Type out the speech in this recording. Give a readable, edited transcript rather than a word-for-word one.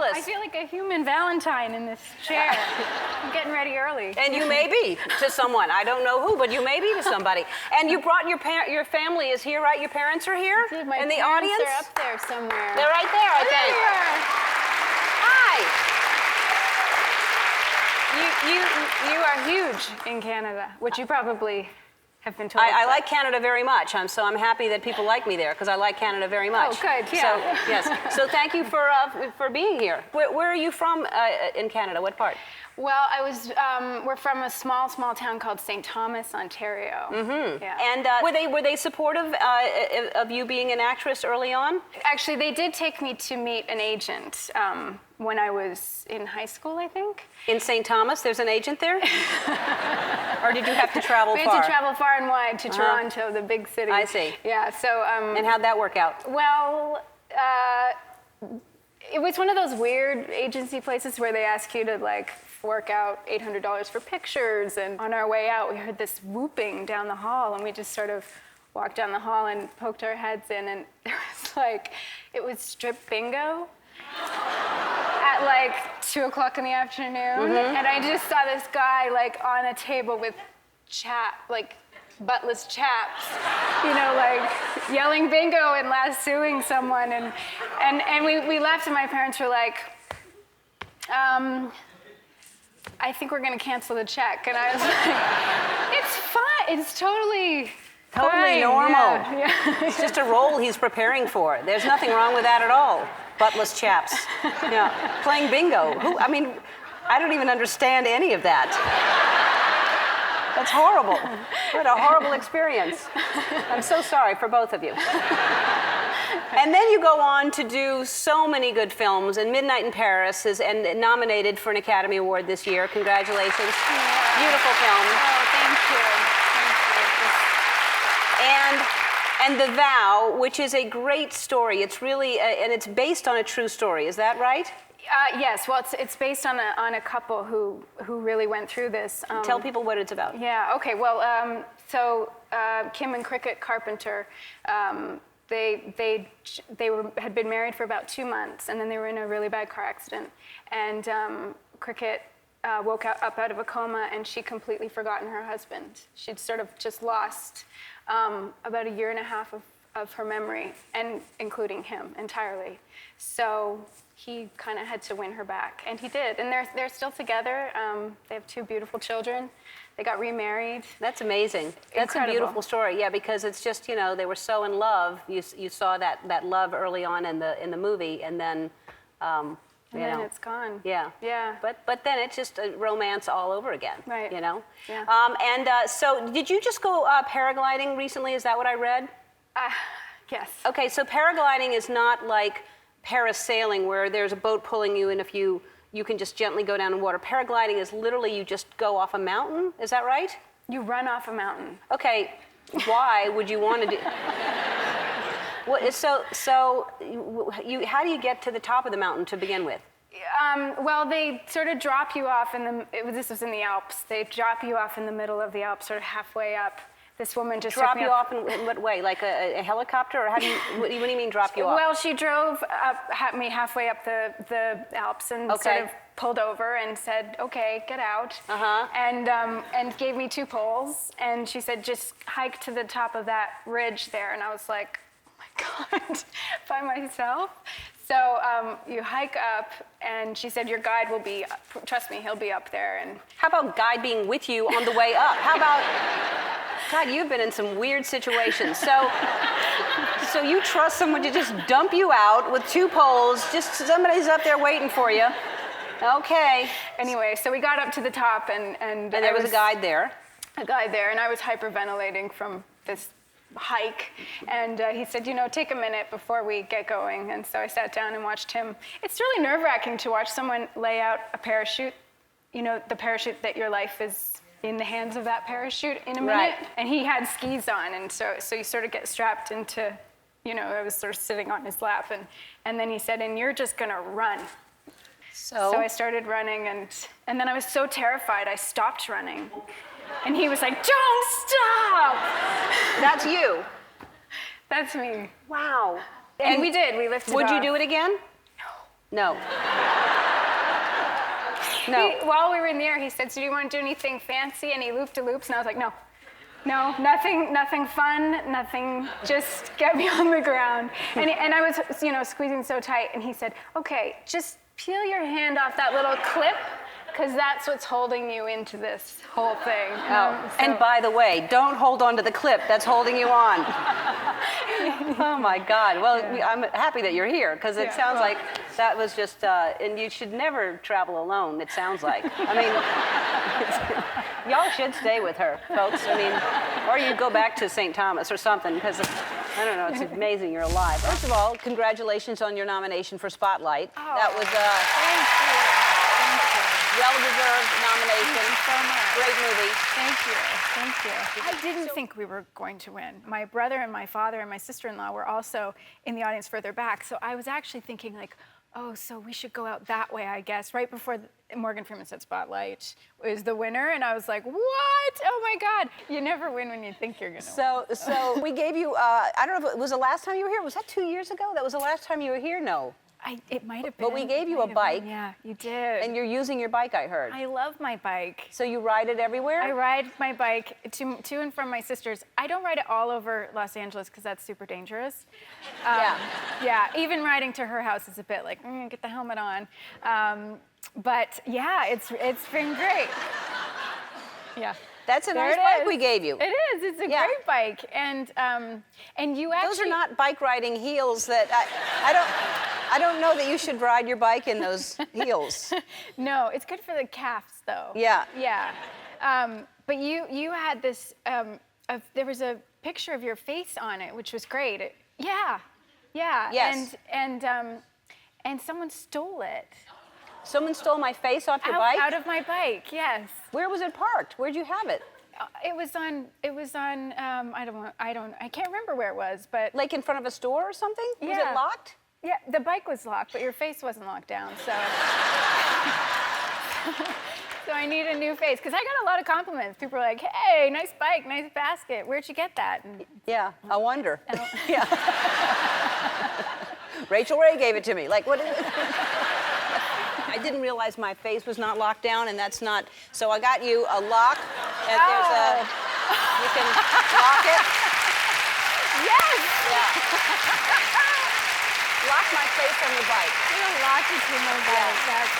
fabulous. I feel like a human Valentine in this chair. I'm getting ready early. And you may be to someone. I don't know who, but you may be to somebody. And you brought your family is here, right? Your parents are here My in the parents audience? are up there somewhere. They're right there, I think. Hi. You are huge in Canada, which you probably have been told. I like Canada very much, so I'm happy that people like me there because I like Canada very much. Oh, good, yeah. So, yes. So thank you for being here. Where are you from in Canada? What part? Well, we're from a small town called St. Thomas, Ontario. Mm-hmm. Yeah. And were they supportive of you being an actress early on? Actually, they did take me to meet an agent when I was in high school, I think. In St. Thomas, there's an agent there? Or did you have to travel far? We had to travel far and wide to Toronto, the big city. I see. Yeah, so... and how'd that work out? Well, it was one of those weird agency places where they ask you to, like, fork out $800 for pictures, and on our way out we heard this whooping down the hall, and we just sort of walked down the hall and poked our heads in, and it was strip bingo at like 2:00 in the afternoon, and I just saw this guy like on a table with buttless chaps, like yelling bingo and lassoing someone, and we left, and my parents were like, I think we're gonna cancel the check. And I was like, it's fine, it's totally fine. Normal. Yeah. It's just a role he's preparing for. There's nothing wrong with that at all. Buttless chaps. Playing bingo. I don't even understand any of that. That's horrible. What a horrible experience. I'm so sorry for both of you. And then you go on to do so many good films, and Midnight in Paris is nominated for an Academy Award this year. Congratulations. Yeah. Beautiful film. Oh, thank you. And The Vow, which is a great story. It's really, and it's based on a true story. Is that right? Yes. Well, it's based on a couple who really went through this. Tell people what it's about. Yeah. Okay. Well, so Kim and Cricket Carpenter. They had been married for about 2 months, and then they were in a really bad car accident. And Cricket woke up out of a coma, and she'd completely forgotten her husband. She'd sort of just lost about 1.5 years of her memory, and including him entirely. So he kind of had to win her back, and he did. And they're still together. They have 2 beautiful children. They got remarried. That's amazing. That's Incredible. a beautiful story. Yeah, because it's just, they were so in love. You saw that love early on in the movie, and then and then it's gone. Yeah. Yeah. But then it's just a romance all over again. Right. Yeah. So did you just go paragliding recently? Is that what I read? Yes. Okay, so paragliding is not like parasailing where there's a boat pulling you, and if you can just gently go down in water. Paragliding is literally you just go off a mountain. Is that right? You run off a mountain. Okay, why would you want to do? How do you get to the top of the mountain to begin with? Well, they sort of drop you off this was in the Alps. They drop you off in the middle of the Alps, sort of halfway up. This woman just drop took me you up. off in what way? Like a helicopter, or what do you mean drop you off? Well, she drove me halfway up the Alps and sort of pulled over and said, "Okay, get out," and gave me 2 poles, and she said, "Just hike to the top of that ridge there," and I was like, "Oh my God, by myself." So you hike up, and she said, "Your guide will be, trust me, he'll be up there." And how about guide being with you on the way up? How about? God, you've been in some weird situations. So you trust someone to just dump you out with 2 poles, just somebody's up there waiting for you. Okay. Anyway, so we got up to the top, and there was a guide there. A guide there, and I was hyperventilating from this hike, and he said, take a minute before we get going. And so I sat down and watched him. It's really nerve-wracking to watch someone lay out a parachute, the parachute that your life is in the hands of that parachute in a minute. Right. And he had skis on, and so you sort of get strapped into, I was sort of sitting on his lap, and then he said, "And you're just gonna run." So I started running, and then I was so terrified I stopped running. And he was like, "Don't stop!" That's you. That's me. Wow. And we did. We lifted Would off. you do it again? No. No. No. While we were in the air, he said, "So do you want to do anything fancy?" And he loop-de-loops, and I was like, no, nothing fun, nothing, just get me on the ground. And I was, squeezing so tight, and he said, "Okay, just peel your hand off that little clip, because that's what's holding you into this whole thing." And by the way, don't hold on to the clip that's holding you on. Oh my God. Well, I'm happy that you're here, because it sounds like that was just, and you should never travel alone, it sounds like. I mean, y'all should stay with her, folks. I mean, or you go back to St. Thomas or something, because I don't know, it's amazing you're alive. First of all, congratulations on your nomination for Spotlight. Oh, That was thank you. well-deserved nomination. Thank you so much. Great movie. Thank you. I didn't think we were going to win. My brother and my father and my sister-in-law were also in the audience further back, so I was actually thinking like, oh, so we should go out that way, I guess. Right before Morgan Freeman said Spotlight was the winner, and I was like, what? Oh my God. You never win when you think you're gonna win. So we gave you, I don't know if it was the last time you were here. Was that 2 years ago? That was the last time you were here? No. It might have been. But we gave you a bike. Yeah, you did. And you're using your bike, I heard. I love my bike. So you ride it everywhere? I ride my bike to and from my sister's. I don't ride it all over Los Angeles because that's super dangerous. Yeah, even riding to her house is a bit like, get the helmet on. But yeah, it's been great. Yeah. That's a nice bike we gave you. It is. It's a great bike, and you actually. Those are not bike riding heels that I don't know that you should ride your bike in those heels. No, it's good for the calves though. Yeah. Yeah. But you had this. There was a picture of your face on it, which was great. Yeah. Yes. And someone stole it. Someone stole my face off your bike? Out of my bike, yes. Where was it parked? Where'd you have it? It was on. I can't remember where it was, but. Like in front of a store or something? Yeah. Was it locked? Yeah, the bike was locked, but your face wasn't locked down, so. So I need a new face, because I got a lot of compliments. People are like, "Hey, nice bike, nice basket. Where'd you get that?" And, yeah, I wonder. Yeah. Rachel Ray gave it to me. Like, what is it? I didn't realize my face was not locked down, and that's not. So I got you a lock, and there's a. You can lock it. Yes. Yeah. Lock my face on your bike. You locked it to my bike. That's